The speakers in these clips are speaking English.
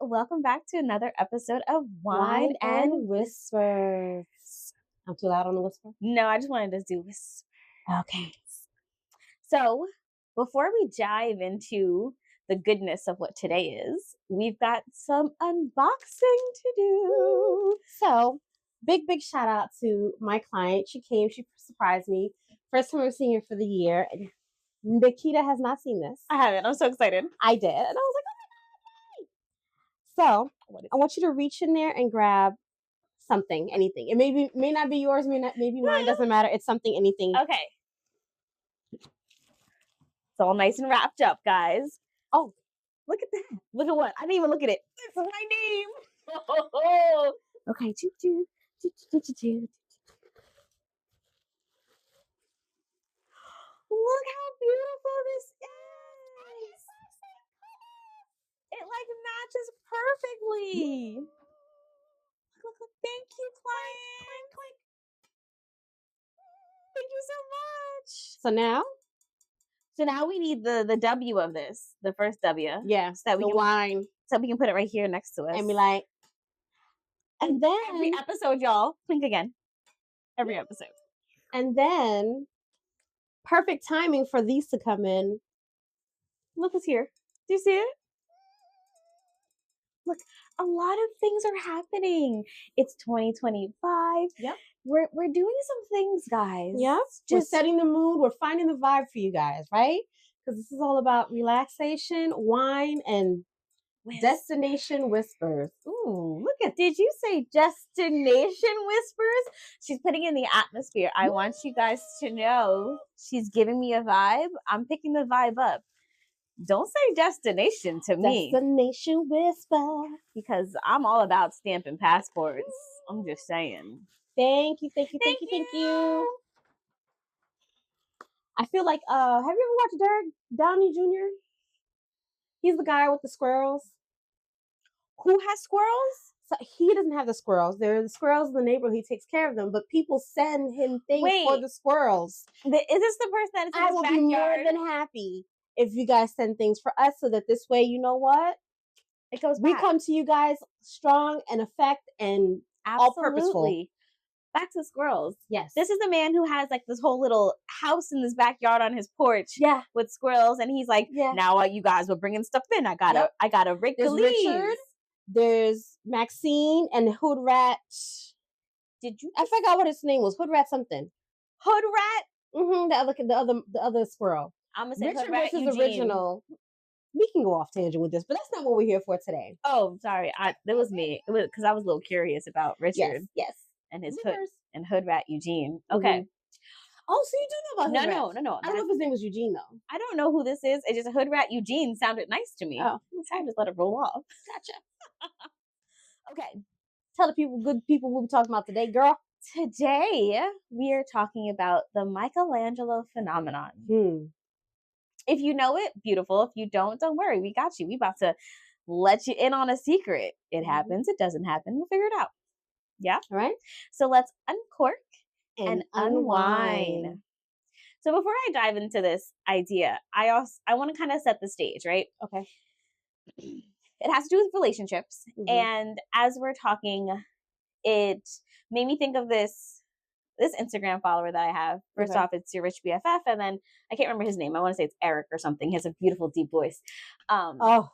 welcome back to another episode of Wine and Whispers. I'm too loud on the whisper? No, I just wanted to do whispers. Okay. So, before we dive into the goodness of what today is, we've got some unboxing to do. So, big shout out to my client. She came, she surprised me. First time I'm seeing her for the year. And Nikita has not seen this. I haven't. I'm so excited. I did. And I was like, oh my God. So, I want you to reach in there and grab something, anything. It may not be yours, maybe mine, doesn't matter. It's something, anything. Okay. It's all nice and wrapped up, guys. Oh, look at that. Look at what? I didn't even look at it. It's my name. Okay. Look how beautiful this is. It like matches perfectly. Look. Thank you, client. Thank you so much. So now we need the W of this, the first W. Yeah, so that we the can, wine. So we can put it right here next to us. And be like, and then every episode, y'all, think again. Every episode. And then perfect timing for these to come in. Look who's here. Do you see it? Look, a lot of things are happening. It's 2025. Yep. We're doing some things, guys. Yep. Just setting the mood. We're finding the vibe for you guys, right? Because this is all about relaxation, wine, and destination whispers. Ooh, look at, did you say destination whispers? She's putting in the atmosphere. I want you guys to know she's giving me a vibe. I'm picking the vibe up. Don't say destination to me. Destination whisper. Because I'm all about stamping passports. I'm just saying. Thank you. I feel like, have you ever watched Derek Downey Jr.? He's the guy with the squirrels. Who has squirrels? So he doesn't have the squirrels. There are the squirrels in the neighborhood. He takes care of them, but people send him things for the squirrels. Is this the person that is in his backyard? I will be more than happy if you guys send things for us, so that this way, you know what? It goes back. We come to you guys strong and effect and all purposeful. Back to squirrels. Yes. This is the man who has like this whole little house in this backyard on his porch. Yeah. With squirrels, and he's like, now you guys were bringing stuff in. I gotta rake the leaves. Richard, there's Maxine and Hood Rat. I forgot what his name was. Hood Rat something. Hood Rat. The other squirrel. I'm gonna say Richard Hood Rat versus Eugene. Original. We can go off tangent with this, but that's not what we're here for today. Oh, sorry. That was me. It was because I was a little curious about Richard. Yes. And his Hood Rat Eugene. Okay. Mm-hmm. Oh, so you do know about Hood Rat? No. I don't know if his name was Eugene though. I don't know who this is. It's just a Hood Rat Eugene sounded nice to me. Oh, I just let it roll off. Gotcha. Okay. Tell the good people what we're talking about today, girl. Today we are talking about the Michelangelo Phenomenon. If you know it, beautiful. If you don't worry. We got you. We about to let you in on a secret. It happens. It doesn't happen. We'll figure it out. Yeah. All right. So let's uncork and unwind. So before I dive into this idea, I want to kind of set the stage, right? Okay. It has to do with relationships. Mm-hmm. And as we're talking, it made me think of this Instagram follower that I have. First off, it's your rich BFF, and then I can't remember his name. I want to say it's Eric or something. He has a beautiful deep voice. We'll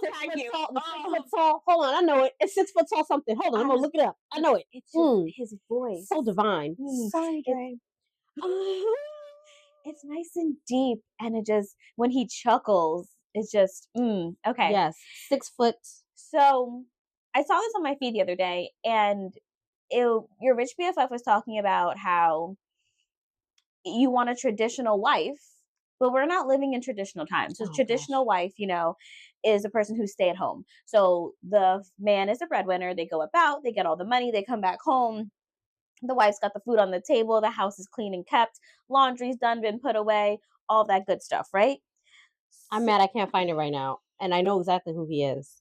tag you. 6 foot tall. Hold on, I know it. It's 6 foot tall something. Hold on, I'm gonna look it up. I know it. It's just his voice. So divine. Sorry, Dre. It's nice and deep, and it just, when he chuckles, it's just okay. Yes, 6 foot. So I saw this on my feed the other day, and your rich BFF was talking about how you want a traditional wife, but we're not living in traditional times. So traditional wife, is a person who stay at home. So the man is the breadwinner. They go about, they get all the money, they come back home. The wife's got the food on the table. The house is clean and kept. Laundry's done, been put away. All that good stuff, right? I'm mad I can't find it right now. And I know exactly who he is.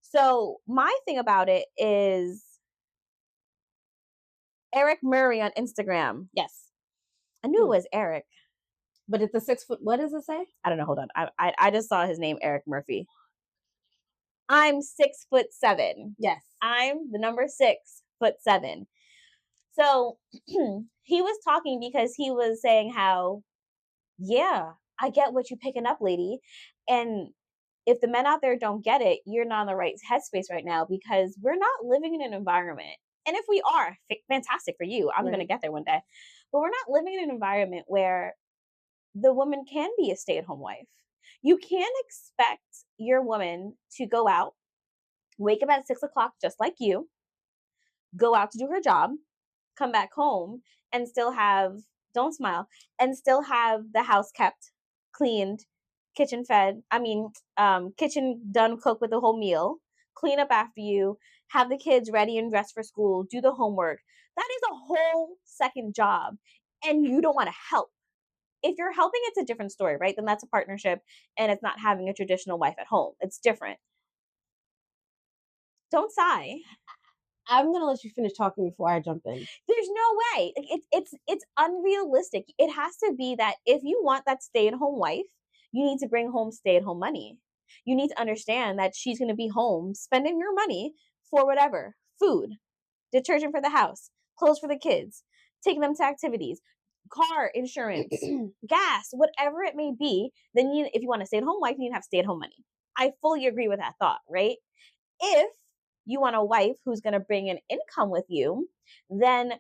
So my thing about it is Eric Murray on Instagram. Yes. I knew it was Eric. But it's a 6 foot. What does it say? I don't know. Hold on. I just saw his name, Eric Murphy. I'm 6'7". Yes. I'm the number 6'7". So he was talking because he was saying how, yeah, I get what you're picking up, lady. And if the men out there don't get it, you're not in the right headspace right now because we're not living in an environment. And if we are, fantastic for you. I'm going to get there one day. But we're not living in an environment where the woman can be a stay at home wife. You can't expect your woman to go out, wake up at 6 o'clock, just like you, go out to do her job, come back home, and still have, don't smile, and still have the house kept, cleaned, kitchen fed. Kitchen done, cooked with the whole meal, clean up after you, have the kids ready and dressed for school, do the homework. That is a whole second job. And you don't want to help. If you're helping, it's a different story, right? Then that's a partnership and it's not having a traditional wife at home. It's different. Don't sigh. I'm gonna let you finish talking before I jump in. There's no way. Like, it's unrealistic. It has to be that if you want that stay-at-home wife, you need to bring home stay-at-home money. You need to understand that she's going to be home spending your money for whatever: food, detergent for the house, clothes for the kids, taking them to activities, car insurance, gas, whatever it may be. Then if you want a stay-at-home wife, you need to have stay-at-home money. I fully agree with that thought, right? If you want a wife who's going to bring an income with you, then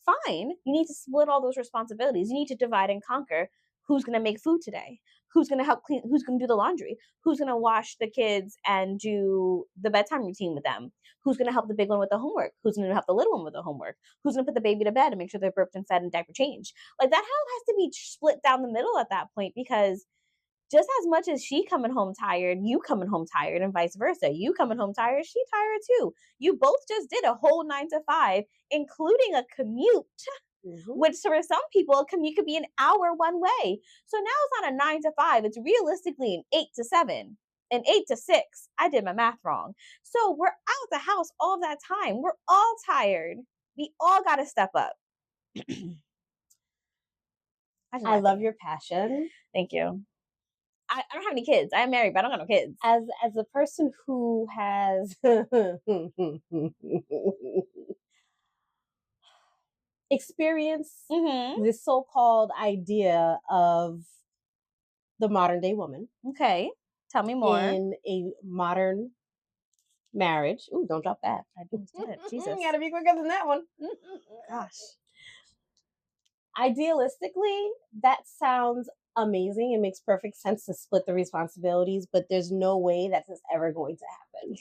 fine. You need to split all those responsibilities. You need to divide and conquer. Who's going to make food today? Who's going to help clean? Who's going to do the laundry? Who's going to wash the kids and do the bedtime routine with them? Who's going to help the big one with the homework? Who's going to help the little one with the homework? Who's going to put the baby to bed and make sure they're burped and fed and diaper changed? Like, that has to be split down the middle at that point, because just as much as she coming home tired, you coming home tired, and vice versa. You coming home tired, she tired too. You both just did a whole 9 to 5, including a commute, which for some people, a commute could be an hour one way. So now it's not a 9 to 5. It's realistically an 8 to 7, an 8 to 6. I did my math wrong. So we're out the house all that time. We're all tired. We all got to step up. I love your passion. Thank you. I don't have any kids. I'm married, but I don't have no kids. As a person who has experienced this so-called idea of the modern day woman. Okay. Tell me more. In a modern marriage. Ooh, don't drop that. I did. Jesus. You gotta be quicker than that one. Gosh. Idealistically, that sounds amazing. It makes perfect sense to split the responsibilities, but there's no way that this is ever going to happen.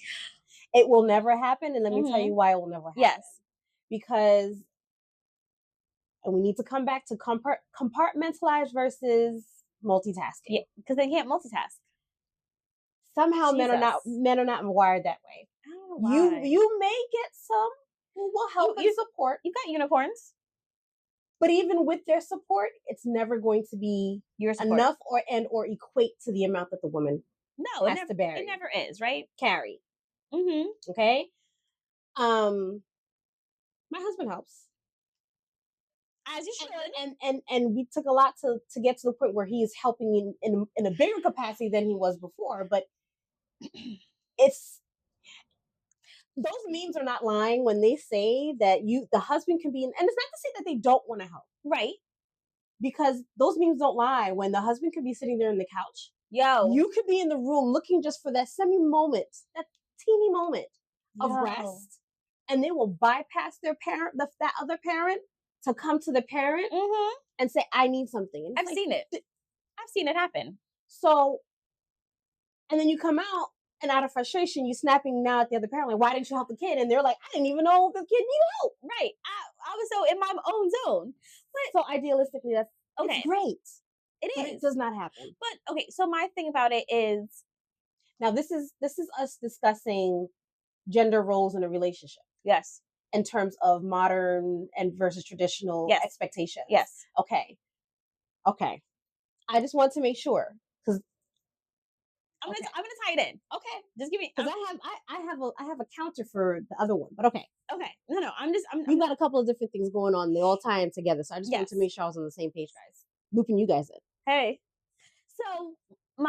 It will never happen, and let me tell you why it will never happen. Yes. Because, and we need to come back to compartmentalize versus multitasking. Yeah, because they can't multitask. Somehow men are not wired that way. I don't know why. You may get some who will help and support. You've got unicorns. But even with their support, it's never going to be enough or equate to the amount that the woman has to bear. It never is, right? Carry. Okay. My husband helps. As you should. And we took a lot to get to the point where he is helping in a bigger capacity than he was before. But it's, those memes are not lying when they say that the husband can be, and it's not to say that they don't want to help. Right. Because those memes don't lie. When the husband could be sitting there on the couch, you could be in the room looking just for that moment, that teeny moment of rest, and they will bypass their parent, that other parent, to come to the parent and say, I need something. And I've seen it. I've seen it happen. So, and then you come out, and out of frustration, you snapping now at the other parent, like, why didn't you help the kid? And they're like, I didn't even know the kid needed help. Right. I was so in my own zone. But so idealistically, that's it's great. It is. But it does not happen. But okay, so my thing about it is, now this is us discussing gender roles in a relationship. Yes. In terms of modern and versus traditional expectations. Yes. Okay. I just want to make sure, because I'm gonna tie it in. Okay, just give me, because I have a counter for the other one, but okay. No, I'm We've got a couple of different things going on. They all tie in together, so I just wanted to make sure I was on the same page, guys. Looping you guys in. Hey. So,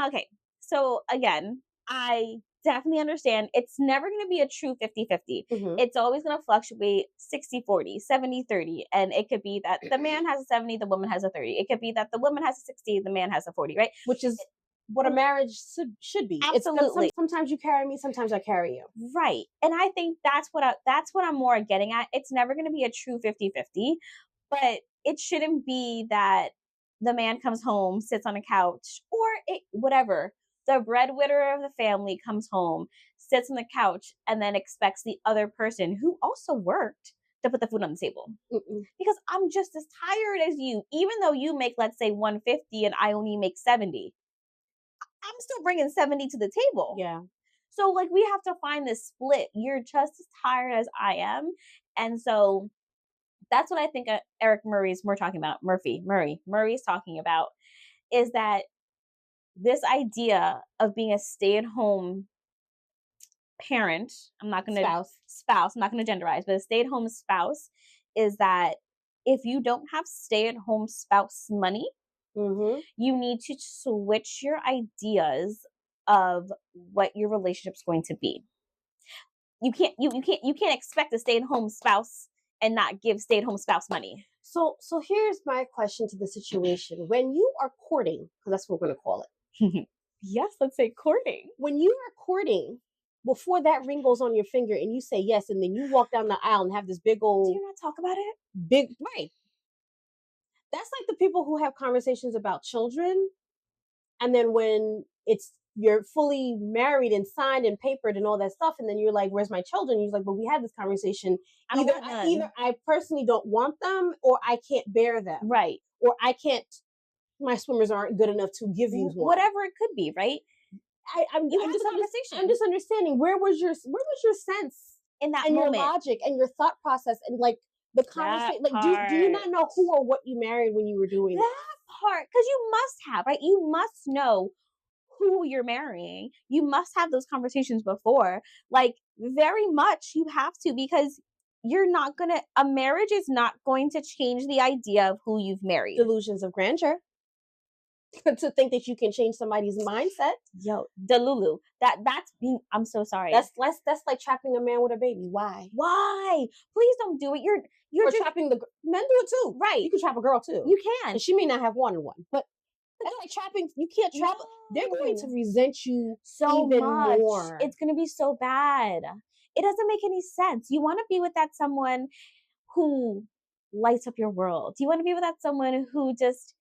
okay. So again, I definitely understand it's never going to be a true 50-50. It's always going to fluctuate 60-40, 70-30. And it could be that the man has a 70, the woman has a 30. It could be that the woman has a 60, the man has a 40, right? Which is what a marriage should be. Absolutely. Sometimes you carry me, sometimes I carry you. Right. And I think that's what I'm more getting at. It's never going to be a true 50-50, but it shouldn't be that the man comes home, sits on a couch, or whatever. The breadwinner of the family comes home, sits on the couch, and then expects the other person who also worked to put the food on the table. Because I'm just as tired as you, even though you make, let's say, 150 and I only make 70. I'm still bringing 70 to the table. Yeah. So, like, we have to find this split. You're just as tired as I am. And so that's what I think Murray's talking about, is that this idea of being a stay-at-home parent, I'm not going to spouse, I'm not going to genderize, but a stay-at-home spouse, is that if you don't have stay-at-home spouse money, you need to switch your ideas of what your relationship's going to be. You can't expect a stay-at-home spouse and not give stay-at-home spouse money. So here's my question to the situation. When you are courting, because that's what we're going to call it. Yes, let's say courting. When you are courting, before that ring goes on your finger and you say yes, and then you walk down the aisle and have this big old... Do you not talk about it? Right. That's like the people who have conversations about children, and then when you're fully married and signed and papered and all that stuff, and then you're like, where's my children? You're like, but we had this conversation. Either I personally don't want them, or I can't bear them. Right. Or my swimmers aren't good enough to give you one. Whatever it could be, right? I'm just understanding, where was your sense in that and moment, your logic and your thought process, and like the conversation, like do you not know who or what you married when you were doing that part? Because you must have, right? You must know who you're marrying. You must have those conversations before. Like, very much you have to, because a marriage is not going to change the idea of who you've married. Delusions of grandeur. To think that you can change somebody's mindset. Yo, Delulu. That's being, I'm so sorry. That's like trapping a man with a baby. Why? Please don't do it. You're just trapping men do it too. Right. You can trap a girl too. You can. And she may not have wanted one, but that's like trapping. You can't trap. No. They're going to resent you so even much. More. It's going to be so bad. It doesn't make any sense. You want to be with that someone who lights up your world. You want to be with that someone who just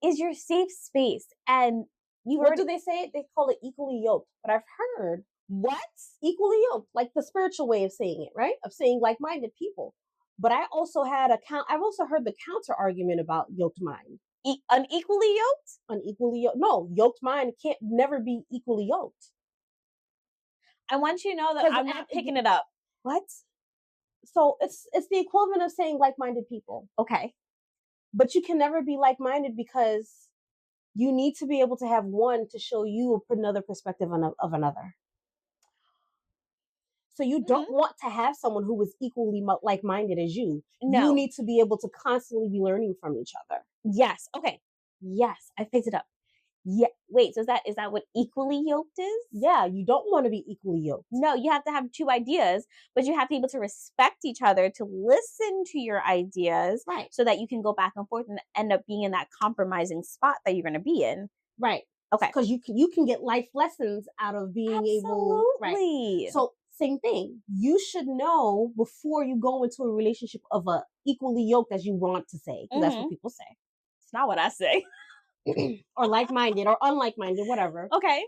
is your safe space. And what do they say? They call it equally yoked. But I've heard equally yoked, like the spiritual way of saying it, right? Of saying like-minded people. But I also I've also heard the counter argument about yoked mind. Unequally yoked? Unequally yoked. No, yoked mind can't never be equally yoked. I want you to know that I'm not picking it up. What? So it's the equivalent of saying like-minded people. Okay. But you can never be like-minded, because you need to be able to have one to show you another perspective of another. So you don't want to have someone who is equally like-minded as you. No. You need to be able to constantly be learning from each other. Yes. Okay. Yes, I picked it up. Yeah. Wait, so is that what equally yoked is? Yeah, you don't want to be equally yoked. No, you have to have two ideas, but you have to be able to respect each other, to listen to your ideas, right? So that you can go back and forth and end up being in that compromising spot that you're going to be in. Right. Okay. Because you can get life lessons out of being able. Right. So same thing. You should know before you go into a relationship of a equally yoked, as you want to say, because that's what people say. It's not what I say. Or like-minded or unlike-minded, whatever. Okay.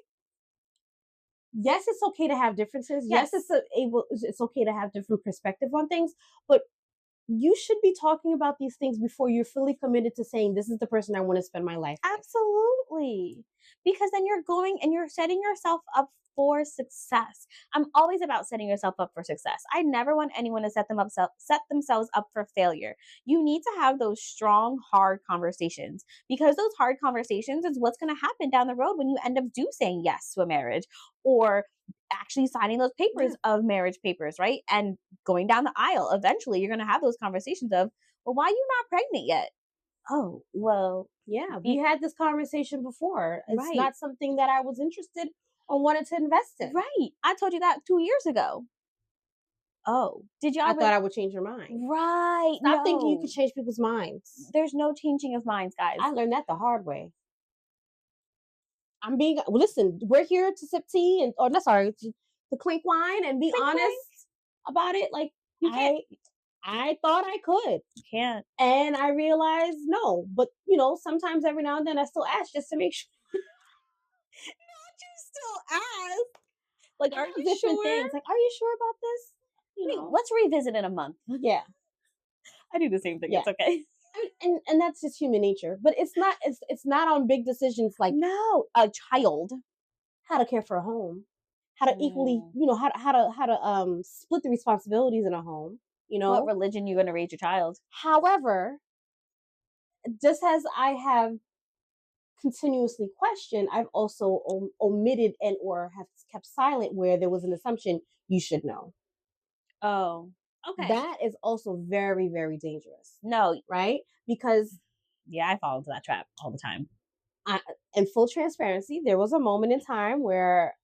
Yes, it's okay to have differences. Yes, it's okay to have different perspective on things, but you should be talking about these things before you're fully committed to saying, this is the person I want to spend my life with. Absolutely. Because then you're going and you're setting yourself up for success. I'm always about setting yourself up for success. I never want anyone to set themselves up for failure. You need to have those strong, hard conversations, because those hard conversations is what's going to happen down the road when you end up saying yes to a marriage, or actually signing those papers of marriage papers, right? And going down the aisle. Eventually, you're going to have those conversations of, well, why are you not pregnant yet? Oh, well, Yeah, we had this conversation before. It's Right. not something that I was interested or wanted to invest in. Right. I told you that 2 years ago. Oh, did y'all I thought I would change your mind. Right. Stop thinking you No. could change people's minds. There's no changing of minds, guys. I learned that the hard way. Listen, we're here to sip tea to clink wine and be Clink, honest clink. about it. Like, You can't. I thought I could. You can't. And I realized no. But, sometimes every now and then I still ask just to make sure. Not you still ask. Like, are you different sure? things. Like, are you sure about this? Let's revisit in a month. Yeah. I do the same thing. Yeah. It's okay. And that's just human nature. But it's not on big decisions like No, a child. How to care for a home, how to equally, how to split the responsibilities in a home. What religion you're going to raise your child. However, just as I have continuously questioned, I've also omitted and or have kept silent where there was an assumption you should know. Oh, okay. That is also very, very dangerous. No. Right? Because yeah, I fall into that trap all the time. In full transparency, there was a moment in time where,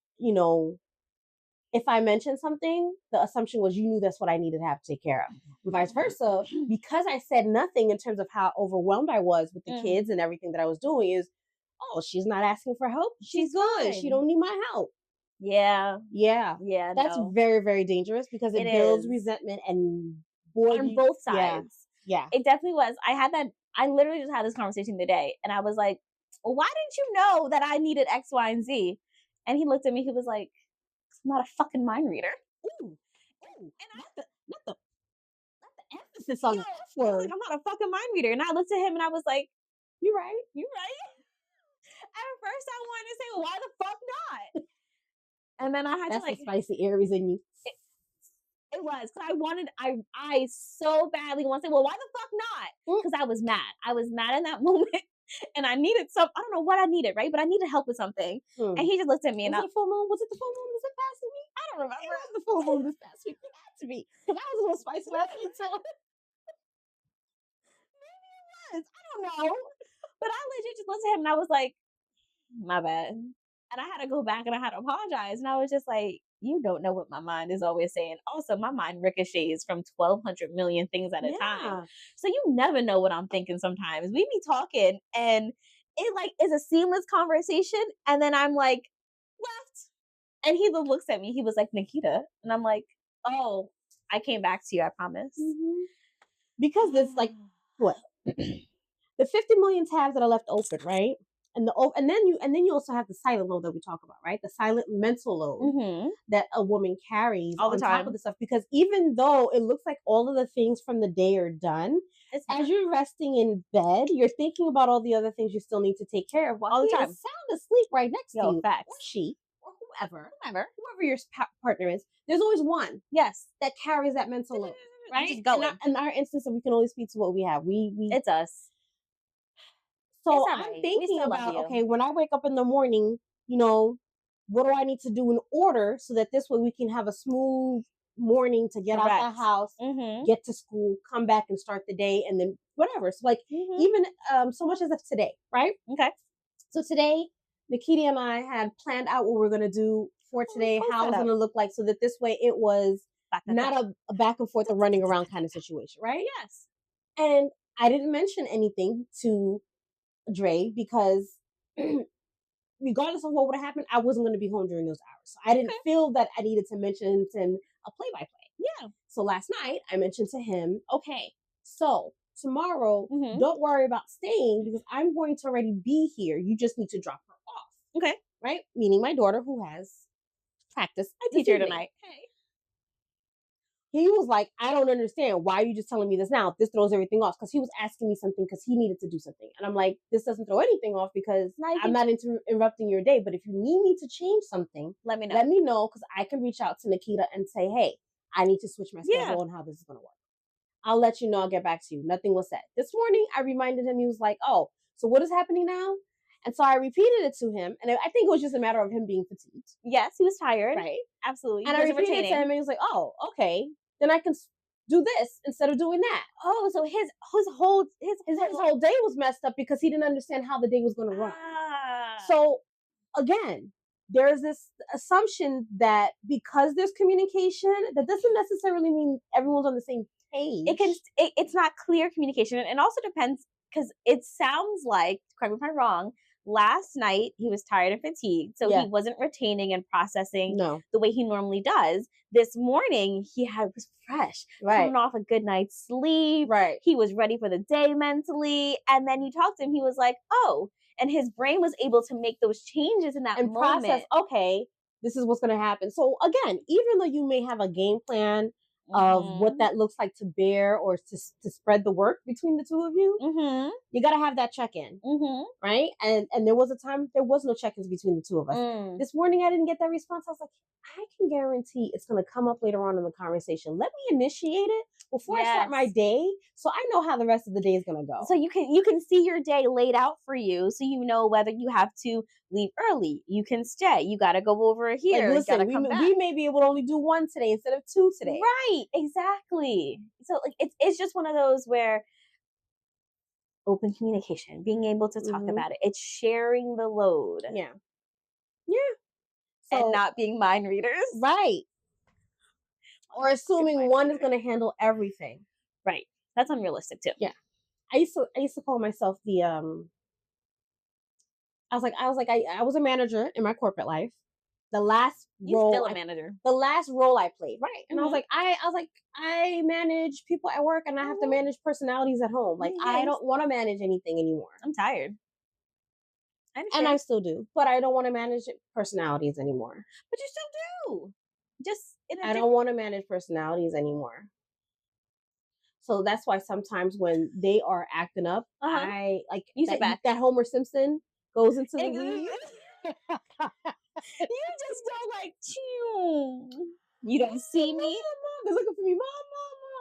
if I mentioned something, the assumption was you knew that's what I needed to have to take care of. And vice versa, because I said nothing in terms of how overwhelmed I was with the kids and everything that I was doing is, oh, she's not asking for help. She's good. Fine. She don't need my help. Yeah. Yeah. Yeah. That's very, very dangerous because it builds resentment and on both sides. Yeah. It definitely was. I literally just had this conversation today and I was like, well, why didn't you know that I needed X, Y, and Z? And he looked at me, he was like, I'm not a fucking mind reader. Ooh. And not the emphasis on the F word. Like, I'm not a fucking mind reader. And I looked at him and I was like, you're right. At first I wanted to say, well, why the fuck not? And then I had That's to the spicy Aries in you. It was because I so badly want to say, well, why the fuck not? Because I was mad. I was mad in that moment, and I needed I don't know what I needed, right? But I needed help with something, and he just looked at me. Was it the full moon? Was it the full moon? Was it past me? I don't remember. It was the full moon this past week. It had to be because I was a little spicy last week too. Maybe it was. I don't know, but I legit just looked at him and I was like, my bad. And I had to go back and I had to apologize. And I was just like, you don't know what my mind is always saying. Also, my mind ricochets from 1,200 million things at a time. So you never know what I'm thinking sometimes. We be talking and it like is a seamless conversation. And then I'm like, left. And he looks at me. He was like, Nikita. And I'm like, oh, I came back to you, I promise. Mm-hmm. Because it's like, what? The 50 million tabs that are left open, right? And then you also have the silent load that we talk about, right? The silent mental load that a woman carries all the time on top of the stuff. Because even though it looks like all of the things from the day are done, as you're resting in bed, you're thinking about all the other things you still need to take care of. All the time, sound asleep right next to you, or she, or whoever your partner is. There's always one, that carries that mental load, right? In our instance, we can only speak to what we have. It's us. So I'm thinking about, okay, when I wake up in the morning, what do I need to do in order so that this way we can have a smooth morning to get out the house, get to school, come back and start the day, and then whatever. So like even so much as of today, right? Okay. So today, Nikita and I had planned out what we're gonna do for today, how it was gonna look like, so that this way it was not a back and forth or running around kind of situation, right? Yes. And I didn't mention anything to Dre because regardless of what would have happened, I wasn't going to be home during those hours. So I didn't feel that I needed to mention a play-by-play. Yeah. So last night I mentioned to him, okay, so tomorrow, don't worry about staying because I'm going to already be here. You just need to drop her off. Okay. Right? Meaning my daughter who has practice. I teach her tonight. Hey. He was like, I don't understand. Why are you just telling me this now? This throws everything off. Because he was asking me something because he needed to do something. And I'm like, this doesn't throw anything off because I'm not interrupting your day. But if you need me to change something, let me know because I can reach out to Nikita and say, hey, I need to switch my schedule and how this is going to work. I'll let you know. I'll get back to you. Nothing was said. This morning, I reminded him. He was like, oh, so what is happening now? And so I repeated it to him. And I think it was just a matter of him being fatigued. Yes, he was tired. Right. Absolutely. And I repeated it to him and he was like, oh, okay. Then I can do this instead of doing that. Oh, so his whole day was messed up because he didn't understand how the day was going to run. Ah. So again, there's this assumption that because there's communication, that doesn't necessarily mean everyone's on the same page. It's not clear communication, and also depends, because it sounds like, correct me if I'm wrong, last night he was tired and fatigued, so he wasn't retaining and processing the way he normally does. This morning was fresh, coming off a good night's sleep. He was ready for the day mentally, and then you talked to him, he was like, oh, and his brain was able to make those changes in that moment. Process, okay, this is what's going to happen. So again, even though you may have a game plan of what that looks like to bear or to spread the work between the two of you, you got to have that check-in, right? And there was a time there was no check-ins between the two of us. This morning I didn't get that response. I was like, I can guarantee it's going to come up later on in the conversation. Let me initiate it before I start my day, so I know how the rest of the day is going to go. So you can see your day laid out for you, so you know whether you have to leave early, you can stay, you got to go over here. Like, listen, we may be able to only do one today instead of two today. Right, exactly. So like it's just one of those where open communication, being able to talk about it, it's sharing the load. Yeah. So, and not being mind readers. Right. Or assuming one is going to handle everything. Right. That's unrealistic too. Yeah. I used to call myself the I was a manager in my corporate life. The last role, still a manager. The last role I played, right? And I was like, I manage people at work, and I have to manage personalities at home. Like, I don't want to manage anything anymore. I'm tired. And I still do, but I don't want to manage personalities anymore. But you still do. Just I don't want to manage personalities anymore. So that's why sometimes when they are acting up, I like that Homer Simpson goes into the weeds. You just go like, chew. You don't see me. Mom, they're looking for me.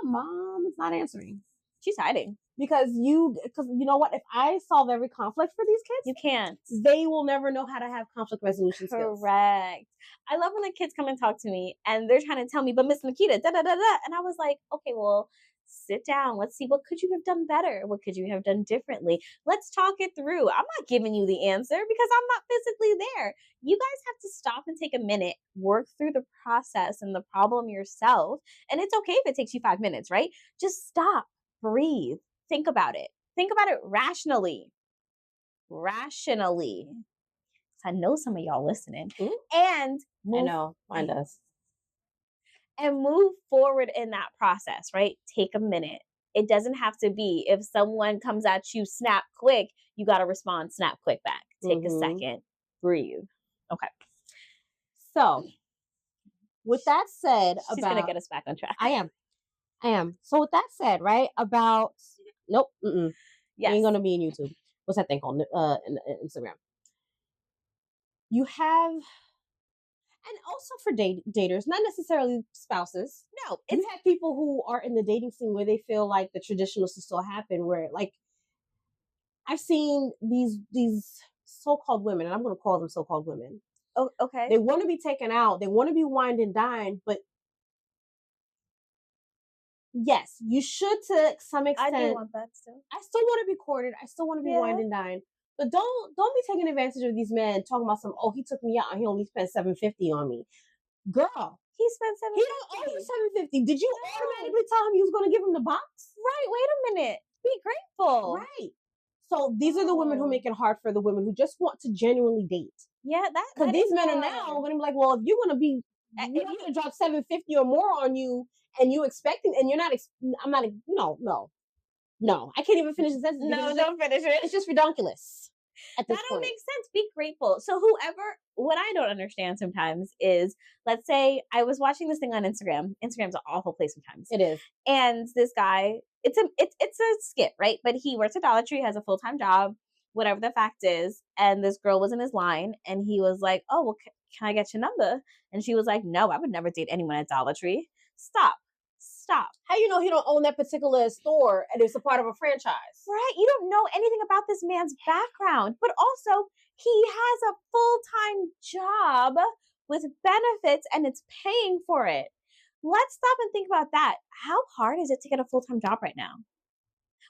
Mom is not answering. She's hiding. Because you know what? If I solve every conflict for these kids, you can't. They will never know how to have conflict resolution skills. Correct. I love when the kids come and talk to me and they're trying to tell me, but Miss Nikita, da da da da, and I was like, okay, well, sit down. Let's see, what could you have done better? What could you have done differently? Let's talk it through. I'm not giving you the answer because I'm not physically there. You guys have to stop and take a minute, work through the process and the problem yourself. And it's okay if it takes you 5 minutes, right? Just stop, breathe, think about it. Think about it rationally. Rationally. I know some of y'all listening. And I know, mine does. And move forward in that process, right? Take a minute. It doesn't have to be, if someone comes at you, snap quick, you got to respond, snap quick back. Take a second, breathe. Okay. So, with that said, she's going to get us back on track. I am. So, with that said, right, about, nope, yes. You ain't going to be in YouTube. What's that thing called? Instagram. You have... And also for daters, not necessarily spouses. No, you have people who are in the dating scene where they feel like the traditionals should still happen. Where, like, I've seen these so-called women, and I'm going to call them so-called women. Oh, okay. They want to be taken out. They want to be wined and dined, but yes, you should to some extent. I do want that still. I still want to be courted. I still want to be wined and dined. But don't be taking advantage of these men talking about he took me out and he only spent $750 on me. Girl, he spent $750. He don't owe you $750. Did you automatically tell him you was going to give him the box? Right. Wait a minute. Be grateful. Right. So these are the women who make it hard for the women who just want to genuinely date. Yeah, because these men are now going to be like, well, if you're going to drop $750 or more on you, and you expecting, and you're not, I'm not, no, I can't even finish the sentence. No, don't finish it. It's just redonkulous. That don't make sense. Be grateful. So what I don't understand sometimes is, let's say I was watching this thing on Instagram. Instagram's an awful place sometimes. It is. And this guy, it's a skit, right? But he works at Dollar Tree, has a full-time job, whatever the fact is. And this girl was in his line and he was like, oh, well, can I get your number? And she was like, no, I would never date anyone at Dollar Tree. Stop. How you know he don't own that particular store and it's a part of a franchise? Right. You don't know anything about this man's background. But also, he has a full-time job with benefits and it's paying for it. let's stop and think about that. How hard is it to get a full-time job right now?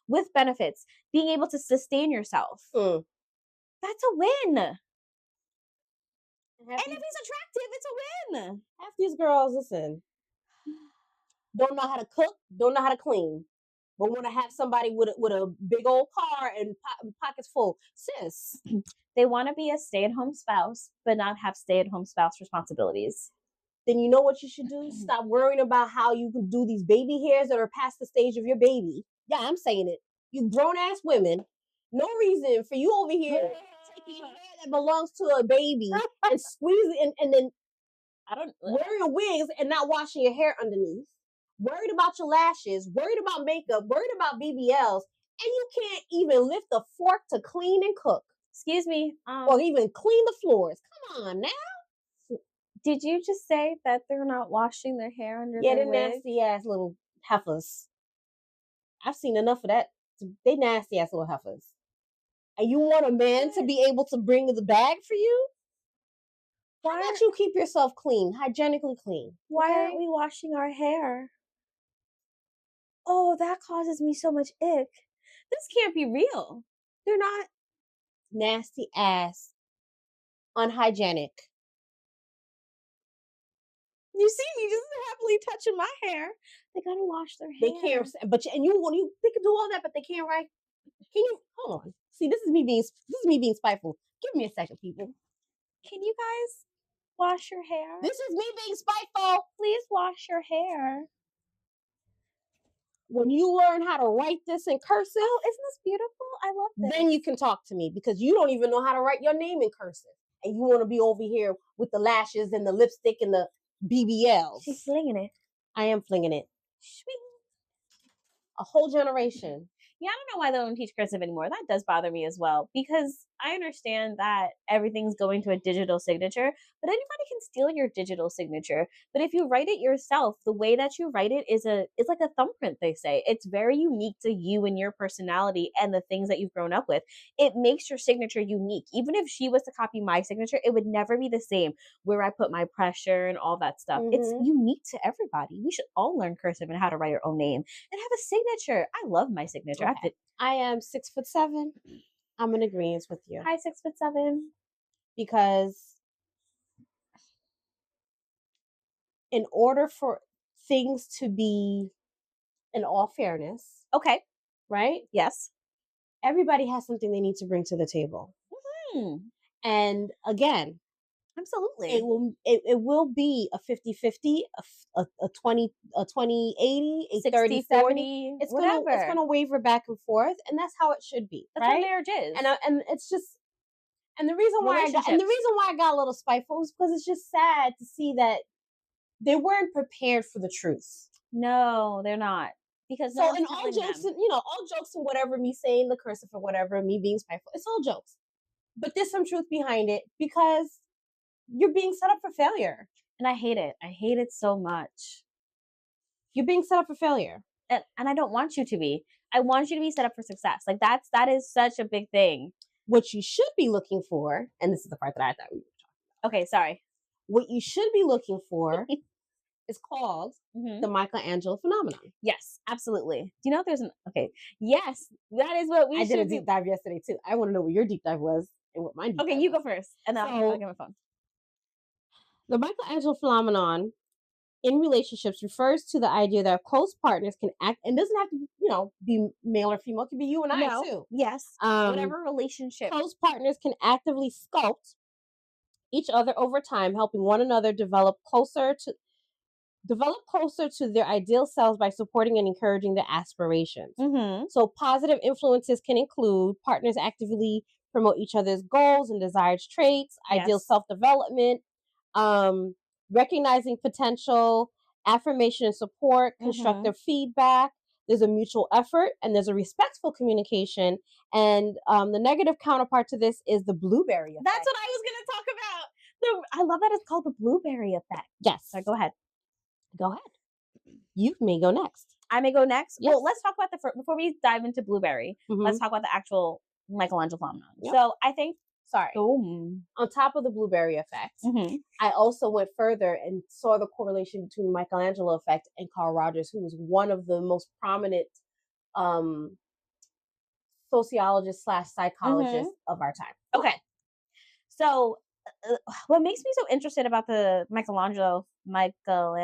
With benefits, being able to sustain yourself. That's a win. And if he's attractive, it's a win. Half these girls, listen, don't know how to cook, don't know how to clean, but want to have somebody with a big old car and pockets full. Sis. They want to be a stay-at-home spouse, but not have stay-at-home spouse responsibilities. Then you know what you should do? Stop worrying about how you can do these baby hairs that are past the stage of your baby. Yeah, I'm saying it. You grown-ass women, no reason for you over here taking hair that belongs to a baby and squeezing and then wearing wigs and not washing your hair underneath. Worried about your lashes, worried about makeup, worried about BBLs, and you can't even lift a fork to clean and cook. Excuse me. Or even clean the floors. Come on now. Did you just say that they're not washing their hair under their wig? Yeah, they're nasty ass little heifers. I've seen enough of that. They nasty ass little heifers. And you want a man to be able to bring the bag for you? Why don't you keep yourself clean, hygienically clean? Why aren't we washing our hair? Oh, that causes me so much ick. This can't be real. They're not. Nasty ass. Unhygienic. You see me just happily touching my hair. They gotta wash their hair. They can't, but they can do all that, but they can't, right? Can you hold on? See, this is me being spiteful. Give me a second, people. Can you guys wash your hair? This is me being spiteful. Please wash your hair. When you learn how to write this in cursive, oh, isn't this beautiful? I love this. Then you can talk to me because you don't even know how to write your name in cursive, and you want to be over here with the lashes and the lipstick and the BBLs. She's flinging it. I am flinging it. A whole generation. Yeah, I don't know why they don't teach cursive anymore. That does bother me as well, because I understand that everything's going to a digital signature, but anybody can steal your digital signature. But if you write it yourself, the way that you write it is like a thumbprint, they say. It's very unique to you and your personality and the things that you've grown up with. It makes your signature unique. Even if she was to copy my signature, it would never be the same where I put my pressure and all that stuff. Mm-hmm. It's unique to everybody. We should all learn cursive and how to write our own name and have a signature. I love my signature. Okay. I am 6'7". I'm in agreement with you. Hi, 6'7". Because in order for things to be, in all fairness, okay, right? Yes. Everybody has something they need to bring to the table. Mm-hmm. And again, absolutely, it will be a 50-50, a 20-80, a 30-70. It's gonna waver back and forth, and that's how it should be. That's what marriage is. And it's just, and the reason why I got a little spiteful is because it's just sad to see that they weren't prepared for the truth. No, they're not. Because so, and all jokes, all jokes and whatever, me saying the cursive or whatever, me being spiteful, it's all jokes. But there's some truth behind it because you're being set up for failure. And I hate it. I hate it so much. You're being set up for failure. And I don't want you to be. I want you to be set up for success. Like that is such a big thing. What you should be looking for, and this is the part that I thought we were talking about. Okay, sorry. What you should be looking for is called the Michelangelo Phenomenon. Yes, absolutely. Do you know if there's yes, that is what we I did a deep dive yesterday too. I want to know what your deep dive was and what mine deep dive you was. Go first, and then I'll get my phone. The Michelangelo Phenomenon in relationships refers to the idea that close partners can act, and doesn't have to, be male or female. It can be you and I too. Yes. Whatever relationship. Close partners can actively sculpt each other over time, helping one another develop closer to their ideal selves by supporting and encouraging their aspirations. Mm-hmm. So positive influences can include partners actively promote each other's goals and desired traits, ideal self-development, recognizing potential, affirmation and support, constructive feedback. There's a mutual effort and there's a respectful communication. And the negative counterpart to this is the blueberry effect. That's what I was going to talk about. I love that it's called the blueberry effect. Yes. So go ahead. Go ahead. You may go next. I may go next? Yes. Well, let's talk about before we dive into blueberry, let's talk about the actual Michelangelo phenomenon. Yep. So I think Sorry. Boom. On top of the blueberry effect, I also went further and saw the correlation between Michelangelo effect and Carl Rogers, who was one of the most prominent sociologists / psychologists of our time. Okay. So what makes me so interested about the Michelangelo phenomenon.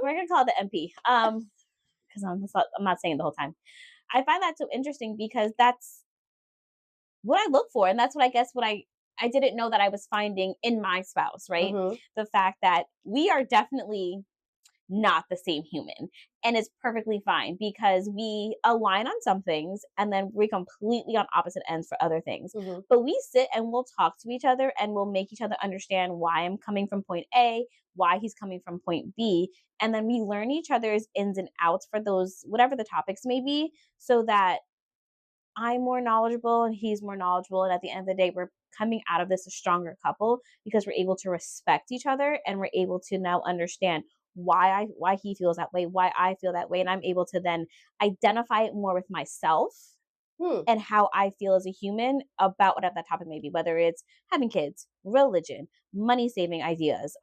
We're gonna call it the MP. Because I'm not saying the whole time. I find that so interesting because that's what I look for, and that's what I didn't know that I was finding in my spouse, right? The fact that we are definitely not the same human, and it's perfectly fine because we align on some things and then we're completely on opposite ends for other things. But we sit and we'll talk to each other and we'll make each other understand why I'm coming from point A, why he's coming from point B, and then we learn each other's ins and outs for those whatever the topics may be, so that I'm more knowledgeable and he's more knowledgeable, and at the end of the day we're coming out of this a stronger couple because we're able to respect each other and we're able to now understand why he feels that way, why I feel that way, and I'm able to then identify it more with myself and how I feel as a human about whatever that topic may be, whether it's having kids, religion, money saving ideas,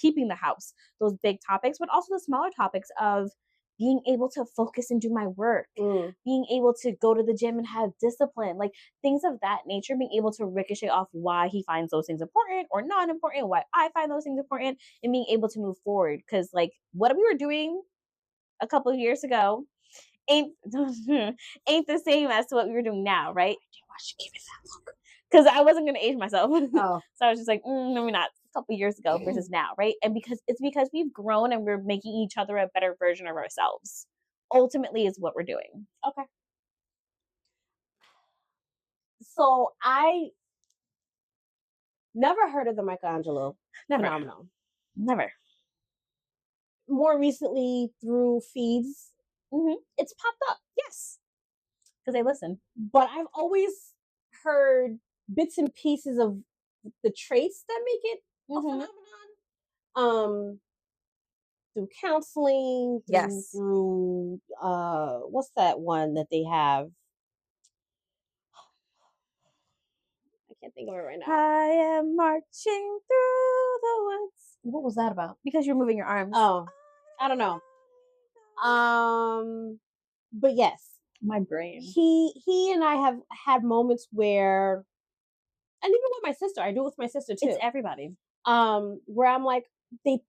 keeping the house, those big topics, but also the smaller topics of being able to focus and do my work, being able to go to the gym and have discipline, like things of that nature, being able to ricochet off why he finds those things important or not important, why I find those things important, and being able to move forward. Because like what we were doing a couple of years ago ain't the same as to what we were doing now, right? Why should give it that look? Because I wasn't going to age myself. So I was just like, maybe not. A couple years ago versus now, right? And because we've grown and we're making each other a better version of ourselves. Ultimately, is what we're doing. Okay. So I never heard of the Michelangelo phenomenon. Never. More recently, through feeds, it's popped up. Yes, because they listen. But I've always heard bits and pieces of the traits that make it a phenomenon. Through counseling, through what's that one that they have? I can't think of it right now. I am marching through the woods. What was that about? Because you're moving your arms. Oh, I don't know. But yes, my brain. He and I have had moments where, and even with my sister, I do it with my sister too. It's everybody. Where I'm like, they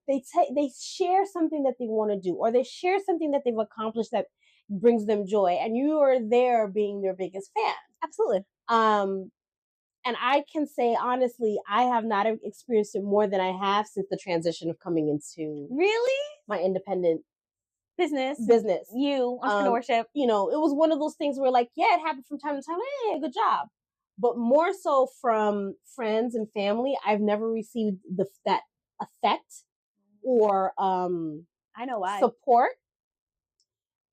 share something that they want to do, or they share something that they've accomplished that brings them joy, and you are there being their biggest fan. Absolutely. And I can say honestly, I have not experienced it more than I have since the transition of coming into my independent business. Entrepreneurship. You know, it was one of those things where like, yeah, it happened from time to time. Hey, good job. But more so from friends and family, I've never received that effect or I know why support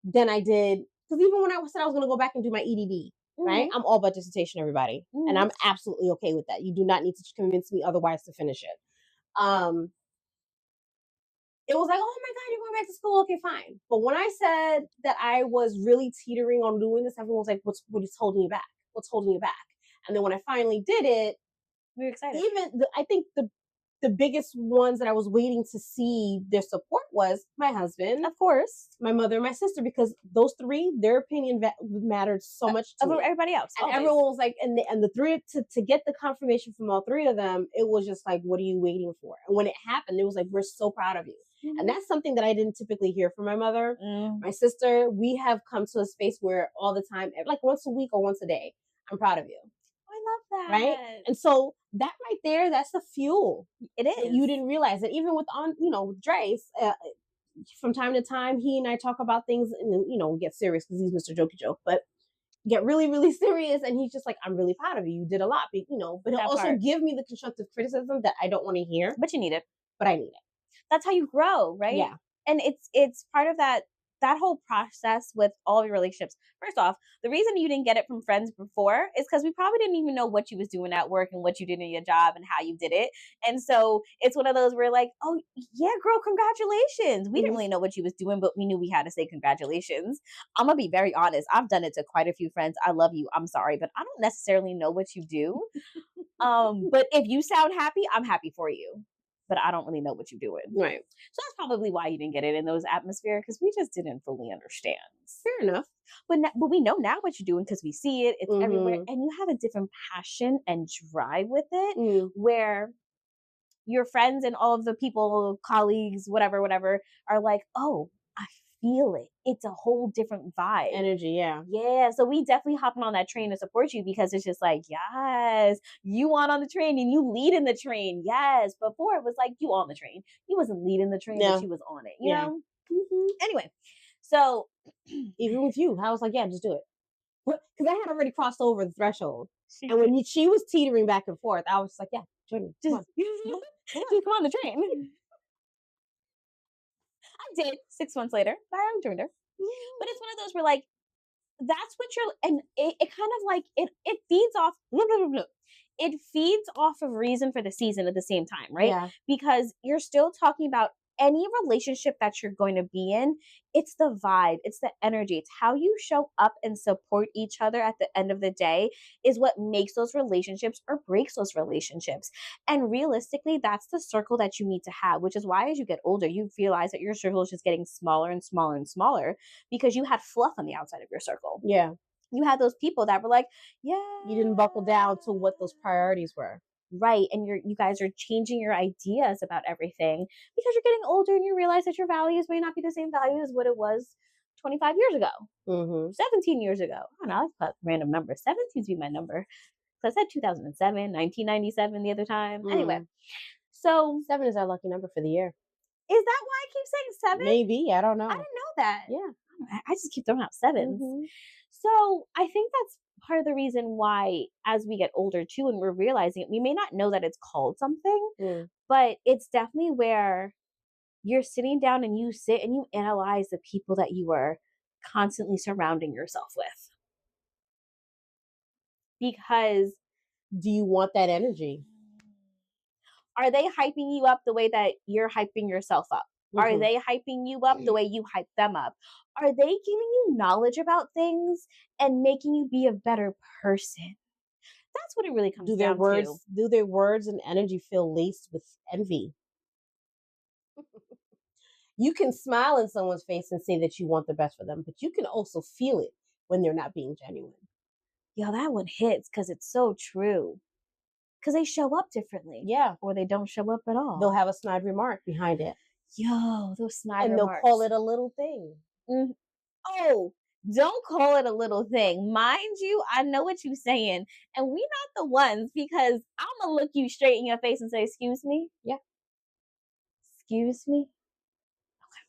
than I did. Because even when I said I was going to go back and do my EDD, right? I'm all about dissertation, everybody, and I'm absolutely okay with that. You do not need to convince me otherwise to finish it. It was like, oh my God, you're going back to school? Okay, fine. But when I said that I was really teetering on doing this, everyone was like, what is holding you back? What's holding you back? And then when I finally did it, we were excited. I think the biggest ones that I was waiting to see their support was my husband, of course, my mother, and my sister, because those three, their opinion mattered so much to me. Everybody else. And always. everyone was like, and the three, to get the confirmation from all three of them, it was just like, what are you waiting for? And when it happened, it was like, we're so proud of you. And that's something that I didn't typically hear from my mother. My sister, we have come to a space where all the time, like once a week or once a day, I'm proud of you. I love that. Right? And so that right there, that's the fuel. It is. You didn't realize that even with with Dre's, from time to time, he and I talk about things and, get serious because he's Mr. Jokey Joke, but get really, really serious. And he's just like, I'm really proud of you. You did a lot, but he'll also give me the constructive criticism that I don't want to hear. But you need it. But I need it. That's how you grow, right? Yeah. And it's part of that that whole process with all your relationships. First off, the reason you didn't get it from friends before is because we probably didn't even know what you was doing at work and what you did in your job and how you did it. And so it's one of those where like, oh yeah, girl, congratulations. We didn't really know what you was doing, but we knew we had to say congratulations. I'm gonna be very honest. I've done it to quite a few friends. I love you. I'm sorry, but I don't necessarily know what you do. But if you sound happy, I'm happy for you. But I don't really know what you're doing. Right. So that's probably why you didn't get it in those atmosphere because we just didn't fully understand. Fair enough. But we know now what you're doing because we see it. It's everywhere, Mhm. and you have a different passion and drive with it. Mm. Where your friends and all of the people, colleagues, whatever, are like, oh, I feel it. It's a whole different vibe. Energy, yeah. Yeah, so we definitely hopping on that train to support you because it's just like, yes, you on the train and you leading the train. Yes. Before it was like you on the train. You wasn't leading the train, but No. you was on it, Yeah. know? Anyway, so Even with you, I was like, yeah, just do it. Because I had already crossed over the threshold. she And when she was teetering back and forth, I was like, yeah, join me. Come just, on. just come on the train. I did 6 months later. I joined her. But it's one of those where like that's what you're and it kind of like it feeds off blah, blah, blah, blah. It feeds off of reason for the season at the same time, right? Yeah. Because you're still talking about any relationship that you're going to be in, it's the vibe, it's the energy, it's how you show up and support each other at the end of the day is what makes those relationships or breaks those relationships. And realistically, that's the circle that you need to have, which is why as you get older, you realize that your circle is just getting smaller and smaller and smaller because you had fluff on the outside of your circle. Yeah. You had those people that were like, yeah. You didn't buckle down to what those priorities were. Right. And you guys are changing your ideas about everything because you're getting older and you realize that your values may not be the same value as what it was 25 years ago, 17 years ago. I don't know. I put random numbers. 17 seems to be my number. So I said 2007, 1997 the other time. Anyway, so 7 is our lucky number for the year. Is that why I keep saying 7? Maybe. I don't know. I didn't know that. Yeah. I just keep throwing out 7s. So I think that's part of the reason why, as we get older too, and we're realizing it, we may not know that it's called something, but it's definitely where you're sitting down and you sit and you analyze the people that you are constantly surrounding yourself with. Because do you want that energy? Are they hyping you up the way that you're hyping yourself up? Are they hyping you up the way you hype them up? Are they giving you knowledge about things and making you be a better person? That's what it really comes down to. Do their words and energy feel laced with envy? You can smile in someone's face and say that you want the best for them, but you can also feel it when they're not being genuine. Yo, that one hits because it's so true. Because they show up differently. Yeah. Or they don't show up at all. They'll have a snide remark behind it. Yo, those snide remarks. And remarks. they'll call it a little thing. Oh, don't call it a little thing. Mind you, I know what you're saying. And we not the ones because I'm going to look you straight in your face and say, excuse me? Yeah. Excuse me? Okay.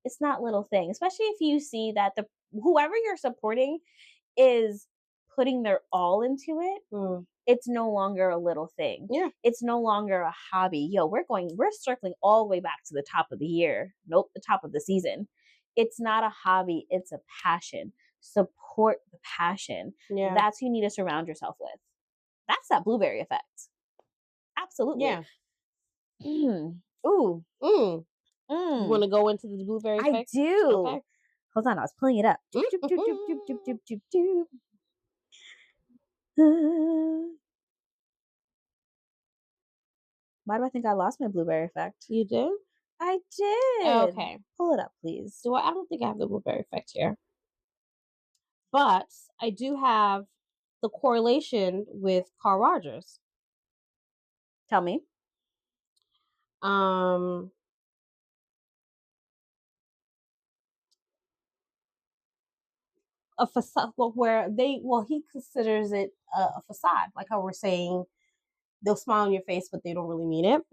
It's not little thing, especially if you see that whoever you're supporting is putting their all into it. It's no longer a little thing. Yeah. It's no longer a hobby. Yo, we're circling all the way back to the top of the year. Nope, the top of the season. It's not a hobby, it's a passion. Support the passion. Yeah. That's who you need to surround yourself with. That's that blueberry effect. Absolutely. Yeah. Ooh. You want to go into the blueberry effect? I do. Okay. Hold on, I was pulling it up. Why do I think I lost my blueberry effect? You did? I did. Okay. Pull it up, please. I don't think I have the blueberry effect here. But I do have the correlation with Carl Rogers. Tell me. A facade where he considers it a facade, like how we're saying they'll smile in your face, but they don't really mean it.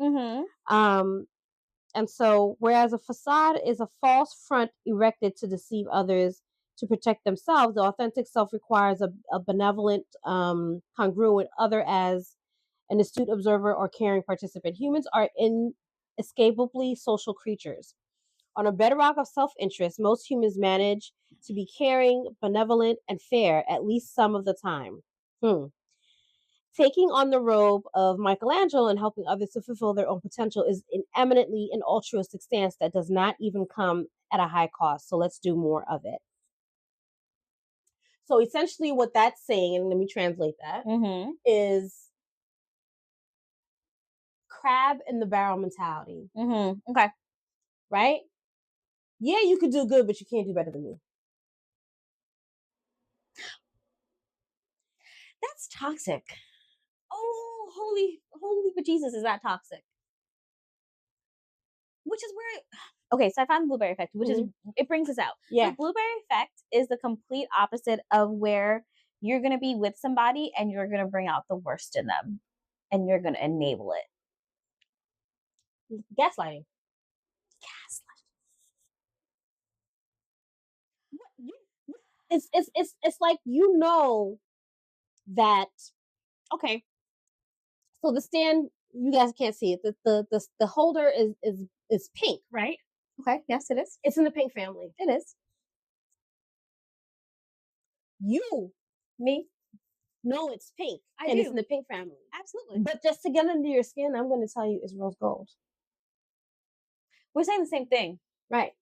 And so, whereas a facade is a false front erected to deceive others to protect themselves, the authentic self requires a benevolent, congruent other as an astute observer or caring participant. Humans are inescapably social creatures. On a bedrock of self-interest, most humans manage to be caring, benevolent, and fair at least some of the time. Taking on the robe of Michelangelo and helping others to fulfill their own potential is eminently an altruistic stance that does not even come at a high cost. So let's do more of it. So essentially what that's saying, and let me translate that, is crab in the barrel mentality. Okay. Right? Yeah, you could do good, but you can't do better than me. That's toxic. Oh, holy bejesus, is that toxic? Which is where okay, so I found the blueberry effect, which is it brings us out. Yeah. The blueberry effect is the complete opposite of where you're gonna be with somebody and you're gonna bring out the worst in them and you're gonna enable it. Gaslighting. It's like, you know, that, okay, so the stand, you guys can't see it. The holder is pink, right? Okay, yes, it is. It's in the pink family. It is. You, me, know it's pink. I and do. It's in the pink family. Absolutely. But just to get under your skin, I'm going to tell you it's rose gold. We're saying the same thing. Right.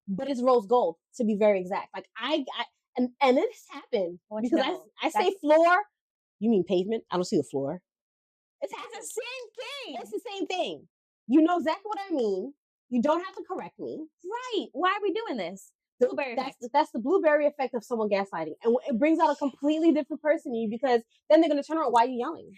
But it's rose gold, to be very exact. Like and it's happened because I say floor. You mean pavement? I don't see the floor. It's the same thing. It's the same thing. You know exactly what I mean. You don't have to correct me. Right. Why are we doing this? Blueberry effect. That's the blueberry effect of someone gaslighting. And it brings out a completely different person in you, because then they're going to turn around. Why are you yelling?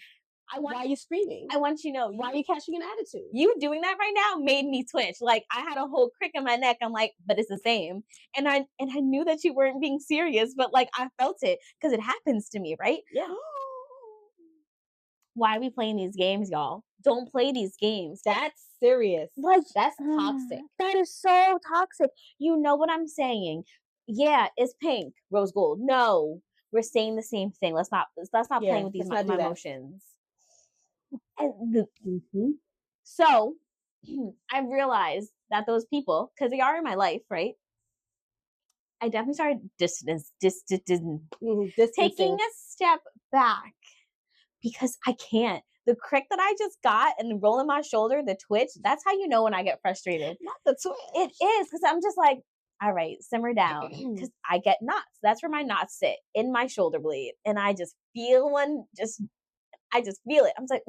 Why are you screaming? I want you to know. Why are you catching an attitude? You doing that right now made me twitch. Like, I had a whole crick in my neck. I'm like, but it's the same. And I knew that you weren't being serious, but like I felt it because it happens to me, right? Yeah. Why are we playing these games, y'all? Don't play these games. That's serious. Like, that's toxic. That is so toxic. You know what I'm saying? Yeah, it's pink, rose gold. No, we're saying the same thing. Let's not playing with these my emotions. And so I realized that those people, because they are in my life, right? I definitely started taking a step back, because I can't. The crick that I just got and rolling my shoulder, the twitch, that's how you know when I get frustrated. Not the twitch. It is, because I'm just like, all right, simmer down, because I get knots. That's where my knots sit, in my shoulder blade. And I just feel one, I just feel it. I'm just like,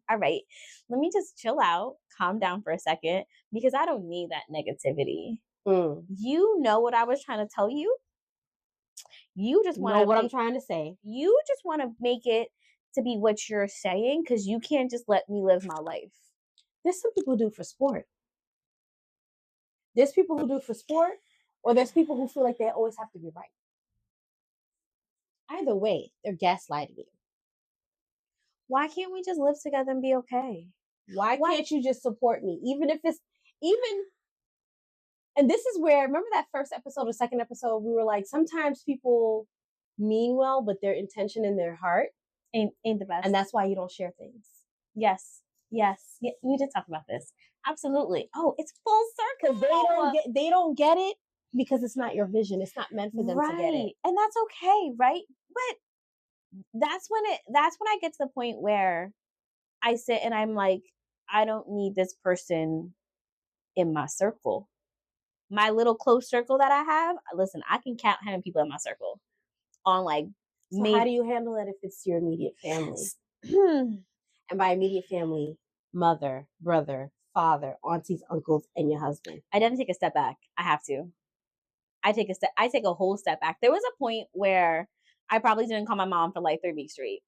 all right, let me just chill out, calm down for a second, because I don't need that negativity. You know what I was trying to tell you? You just want to know what I'm trying to say. You just want to make it to be what you're saying, because you can't just let me live my life. There's some people who do it for sport. There's people who do it for sport, or there's people who feel like they always have to be right. Either way, they're gaslighting you. Why can't we just live together and be okay? Why can't you just support me? Even if it's, and this is where, remember that first episode or second episode, we were like, sometimes people mean well, but their intention in their heart ain't the best. And that's why you don't share things. Yes. Yeah, we did talk about this. Absolutely. Oh, it's full circle. They don't get it because it's not your vision. It's not meant for them to get it. And that's okay, right? But that's when I get to the point where I sit and I'm like, I don't need this person in my circle. My little close circle that I have, listen, I can count how many people in my circle on like. So how do you handle it if it's your immediate family? And by immediate family, mother, brother, father, aunties, uncles, and your husband. I definitely take a step back. I have to. I take a whole step back. There was a point where I probably didn't call my mom for like 3 weeks straight.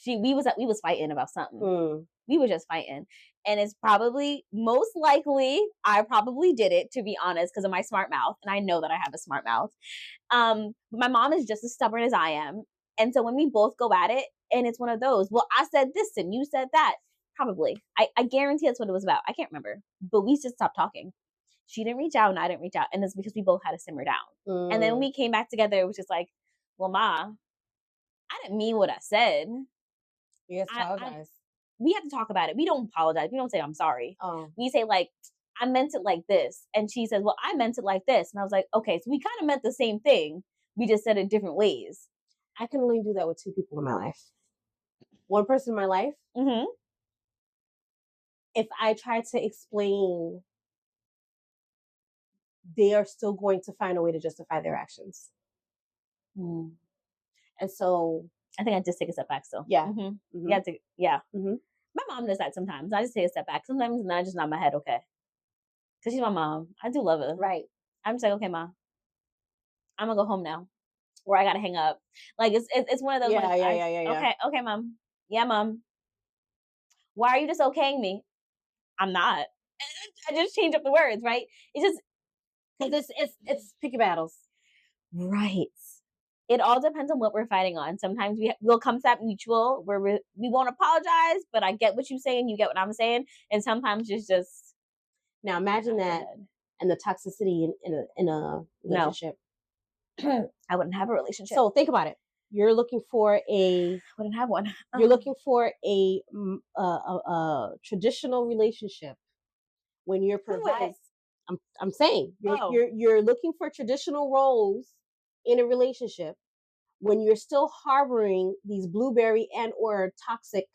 We was fighting about something. We were just fighting. And it's probably, most likely, I probably did it, to be honest, because of my smart mouth. And I know that I have a smart mouth. My mom is just as stubborn as I am. And so when we both go at it, and it's one of those, well, I said this and you said that. Probably. I guarantee that's what it was about. I can't remember. But we just stopped talking. She didn't reach out and I didn't reach out. And it's because we both had to simmer down. And then when we came back together, it was just like, well, Ma, I didn't mean what I said. You guys apologize. We have to talk about it. We don't apologize. We don't say I'm sorry. We say like, I meant it like this. And she says, well, I meant it like this. And I was like, okay, so we kind of meant the same thing. We just said it different ways. I can only do that with 2 people in my life. One person in my life, if I try to explain, they are still going to find a way to justify their actions. And so I think I just take a step back still. Yeah. My mom does that sometimes. I just take a step back. Sometimes and I just nod my head, okay. Because she's my mom. I do love her. Right. I'm just like, okay, Mom. I'm gonna go home now. Or I gotta hang up. Like it's one of those Yeah. Okay, Mom. Yeah, Mom. Why are you just okaying me? I'm not. I just change up the words, right? It's just because it's picky battles. Right. It all depends on what we're fighting on. Sometimes we'll come to that mutual where we won't apologize, but I get what you're saying, you get what I'm saying, and sometimes it's just. Now imagine that and the toxicity in a relationship. No. I wouldn't have a relationship. So think about it. You're looking for I wouldn't have one. You're looking for a traditional relationship when you're providing. I'm saying you're looking for traditional roles in a relationship when you're still harboring these blueberry and or toxic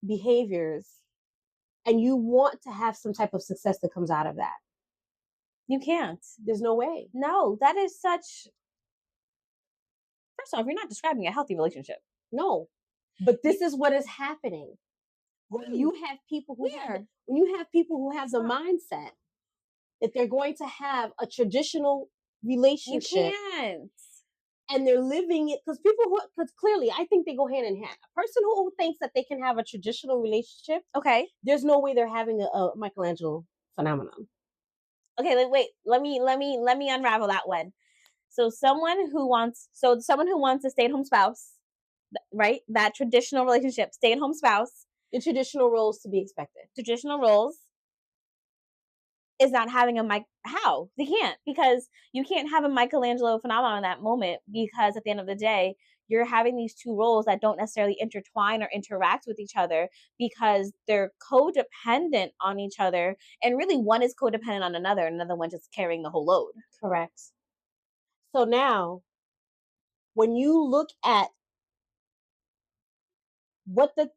behaviors, and you want to have some type of success that comes out of that. You can't. There's no way. No, that is such. First off, you're not describing a healthy relationship. No, but this is what is happening. When you have people who have the mindset that they're going to have a traditional relationship. You can't. And they're living it because clearly I think they go hand in hand. A person who thinks that they can have a traditional relationship, okay, there's no way they're having a Michelangelo phenomenon. Okay, wait. Let me unravel that one. So someone who wants a stay-at-home spouse, right? That traditional relationship, stay-at-home spouse. The traditional roles to be expected. Traditional roles is not having how? They can't, because you can't have a Michelangelo phenomenon in that moment, because at the end of the day, you're having these two roles that don't necessarily intertwine or interact with each other because they're codependent on each other. And really one is codependent on another, and another one just carrying the whole load. Correct. So now, when you look at what the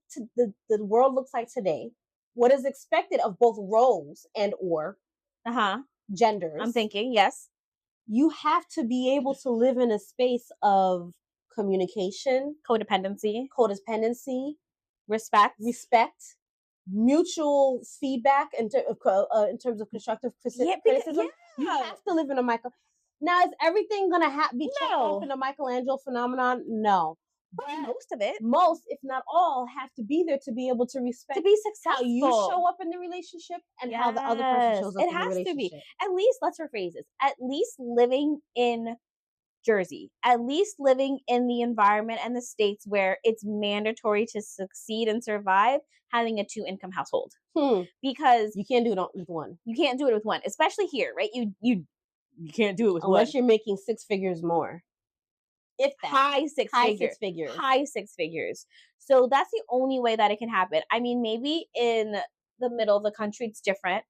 world looks like today, what is expected of both roles and or genders. I'm thinking, yes. You have to be able to live in a space of communication, codependency, respect, mutual feedback in terms of constructive criticism. You have to live in a Now, is everything going to be checked off in a Michelangelo phenomenon? No. But most of it. Most, if not all, have to be there to be able to respect. To be successful. How you show up in the relationship and how the other person shows up in the relationship. It has to be. At least, let's rephrase this. At least living in Jersey, at least living in the environment and the states where it's mandatory to succeed and survive, having a 2-income household. Because you can't do it with one. You can't do it with one, especially here, right? You can't do it with unless you're making 6 figures more. If that. High six figures. So that's the only way that it can happen. I mean, maybe in the middle of the country, it's different.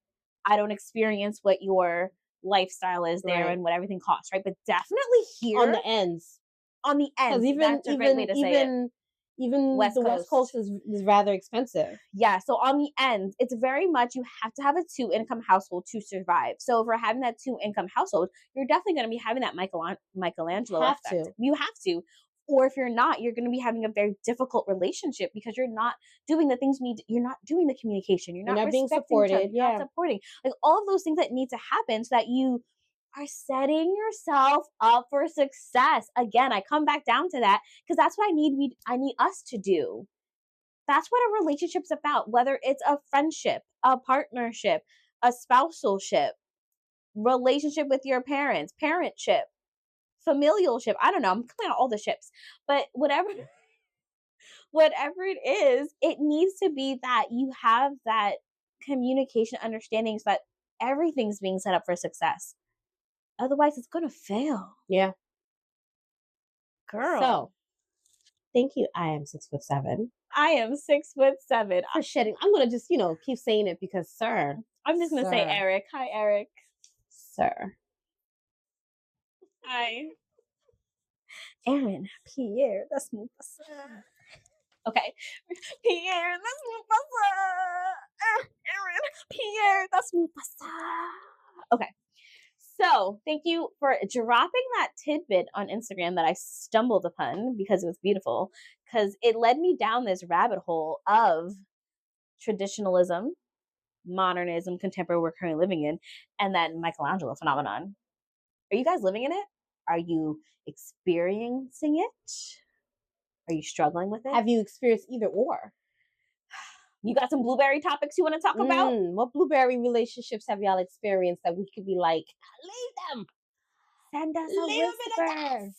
I don't experience what your lifestyle is there and what everything costs, right? But definitely here. On the ends. Because that's a great way to say it. Even the West Coast is rather expensive. Yeah, so on the end, it's very much you have to have a 2-income household to survive. So if we're having that 2-income household, you're definitely going to be having that Michelangelo effect. You have to. Or if you're not, you're going to be having a very difficult relationship because you're not doing the things you need. You're not doing the communication. You're not being supported. You're not supporting. Like all of those things that need to happen so that you are setting yourself up for success. Again, I come back down to that because that's what I need us to do. That's what a relationship's about, whether it's a friendship, a partnership, a spousalship, relationship with your parents, parentship, familialship. I don't know. I'm clearing out all the ships. But whatever it is, it needs to be that you have that communication understanding so that everything's being set up for success. Otherwise, it's going to fail. Yeah. Girl. So, thank you. I am 6'7". I am 6'7". For shedding. I'm going to just, keep saying it because, sir. I'm just going to say Eric. Hi, Eric. Sir. Hi. Aaron, Pierre, that's Mufasa. Okay. Pierre, that's Mufasa. Aaron, Pierre, that's Mufasa. Okay. So thank you for dropping that tidbit on Instagram that I stumbled upon because it was beautiful, because it led me down this rabbit hole of traditionalism, modernism, contemporary we're currently living in, and then Michelangelo phenomenon. Are you guys living in it? Are you experiencing it? Are you struggling with it? Have you experienced either or? You got some blueberry topics you want to talk about? What blueberry relationships have y'all experienced that we could be like, leave them? Send us a whisper.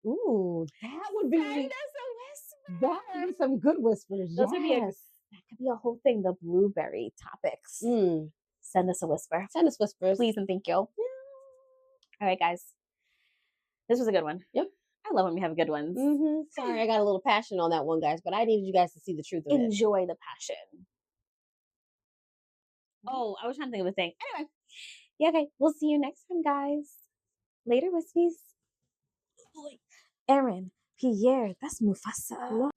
Ooh, that would be. Send us a whisper. That would be some good whispers. Those would be that could be a whole thing. The blueberry topics. Send us a whisper. Send us whispers, please and thank you. Yeah. All right, guys. This was a good one. Yep. I love when we have good ones. Sorry, I got a little passion on that one, guys, but I needed you guys to see the truth of it. Enjoy the passion. Oh, I was trying to think of a thing. Anyway. Yeah, okay. We'll see you next time, guys. Later, Wispies. Aaron, Pierre, that's Mufasa.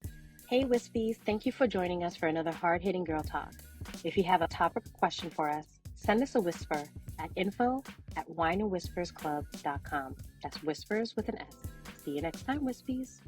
Hey, Wispies. Thank you for joining us for another hard-hitting girl talk. If you have a topic or question for us, send us a whisper at info@wineandwhispersclub.com. That's whispers with an S. See you next time, Wispies.